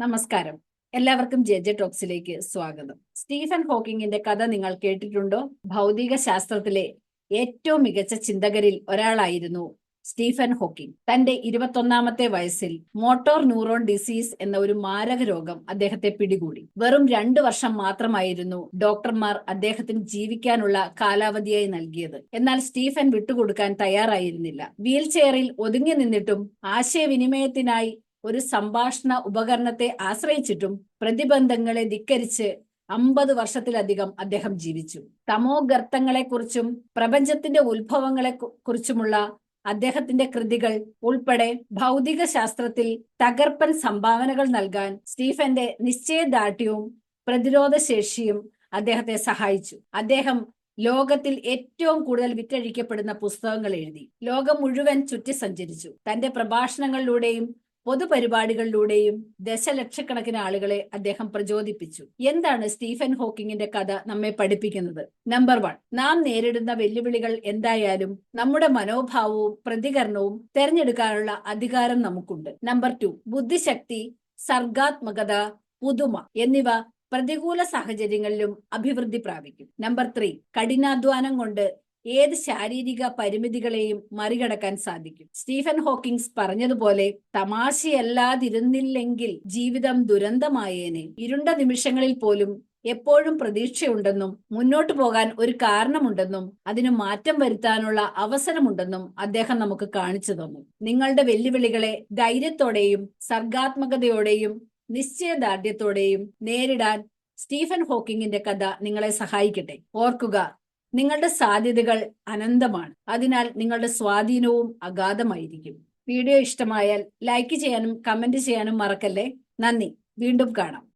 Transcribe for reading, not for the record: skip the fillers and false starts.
നമസ്കാരം. എല്ലാവർക്കും ജെ ടോക്സിലേക്ക് സ്വാഗതം. സ്റ്റീഫൻ ഹോക്കിങ്ങിന്റെ കഥ നിങ്ങൾ കേട്ടിട്ടുണ്ടോ? ഭൗതിക ശാസ്ത്രത്തിലെ ഏറ്റവും മികച്ച ചിന്തകരിൽ ഒരാളായിരുന്നു സ്റ്റീഫൻ ഹോക്കിംഗ്. തന്റെ 21ാമത്തെ വയസ്സിൽ മോട്ടോർ ന്യൂറോൺ ഡിസീസ് എന്ന ഒരു മാരക രോഗം അദ്ദേഹത്തെ പിടികൂടി. വെറും 2 വർഷം മാത്രമായിരുന്നു ഡോക്ടർമാർ അദ്ദേഹത്തിന് ജീവിക്കാനുള്ള കാലാവധിയായി നൽകിയത്. എന്നാൽ സ്റ്റീഫൻ വിട്ടുകൊടുക്കാൻ തയ്യാറായിരുന്നില്ല. വീൽ ചെയറിൽ ഒതുങ്ങി നിന്നിട്ടും ആശയവിനിമയത്തിനായി ഒരു സംഭാഷണ ഉപകരണത്തെ ആശ്രയിച്ചിട്ടും പ്രതിബന്ധങ്ങളെ ധിക്കരിച്ച് 50 വർഷത്തിലധികം അദ്ദേഹം ജീവിച്ചു. തമോ ഗർത്തങ്ങളെക്കുറിച്ചും പ്രപഞ്ചത്തിന്റെ ഉത്ഭവങ്ങളെ കുറിച്ചുമുള്ള അദ്ദേഹത്തിന്റെ കൃതികൾ ഉൾപ്പെടെ ഭൗതിക ശാസ്ത്രത്തിൽ തകർപ്പൻ സംഭാവനകൾ നൽകാൻ സ്റ്റീഫന്റെ നിശ്ചയദാർഢ്യവും പ്രതിരോധശേഷിയും അദ്ദേഹത്തെ സഹായിച്ചു. അദ്ദേഹം ലോകത്തിൽ ഏറ്റവും കൂടുതൽ വിറ്റഴിക്കപ്പെടുന്ന പുസ്തകങ്ങൾ എഴുതി. ലോകം മുഴുവൻ ചുറ്റി സഞ്ചരിച്ചു. തന്റെ പ്രഭാഷണങ്ങളിലൂടെയും പൊതുപരിപാടികളിലൂടെയും ദശലക്ഷക്കണക്കിന് ആളുകളെ അദ്ദേഹം പ്രചോദിപ്പിച്ചു. എന്താണ് സ്റ്റീഫൻ ഹോക്കിങ്ങിന്റെ കഥ നമ്മെ പഠിപ്പിക്കുന്നത്? നമ്പർ 1, നാം നേരിടുന്ന വെല്ലുവിളികൾ എന്തായാലും നമ്മുടെ മനോഭാവവും പ്രതികരണവും തെരഞ്ഞെടുക്കാനുള്ള അധികാരം നമുക്കുണ്ട്. നമ്പർ 2, ബുദ്ധിശക്തി, സർഗാത്മകത, പുതുമ എന്നിവ പ്രതികൂല സാഹചര്യങ്ങളിലും അഭിവൃദ്ധി പ്രാപിക്കും. നമ്പർ 3, കഠിനാധ്വാനം കൊണ്ട് ഏത് ശാരീരിക പരിമിതികളെയും മറികടക്കാൻ സാധിക്കും. സ്റ്റീഫൻ ഹോക്കിങ്സ് പറഞ്ഞതുപോലെ, തമാശയല്ലാതിരുന്നില്ലെങ്കിൽ ജീവിതം ദുരന്തമായേനെ. ഇരുണ്ട നിമിഷങ്ങളിൽ പോലും എപ്പോഴും പ്രതീക്ഷയുണ്ടെന്നും മുന്നോട്ടു പോകാൻ ഒരു കാരണമുണ്ടെന്നും അതിന് മാറ്റം വരുത്താനുള്ള അവസരമുണ്ടെന്നും അദ്ദേഹം നമുക്ക് കാണിച്ചു തന്നു. നിങ്ങളുടെ വെല്ലുവിളികളെ ധൈര്യത്തോടെയും സർഗാത്മകതയോടെയും നിശ്ചയദാർഢ്യത്തോടെയും നേരിടാൻ സ്റ്റീഫൻ ഹോക്കിങ്ങിന്റെ കഥ നിങ്ങളെ സഹായിക്കട്ടെ. ഓർക്കുക, നിങ്ങളുടെ സാധ്യതകൾ അനന്തമാണ്. അതിനാൽ നിങ്ങളുടെ സ്വാധീനവും അഗാധമായിരിക്കും. വീഡിയോ ഇഷ്ടമായാൽ ലൈക്ക് ചെയ്യാനും കമന്റ് ചെയ്യാനും മറക്കല്ലേ. നന്ദി. വീണ്ടും കാണാം.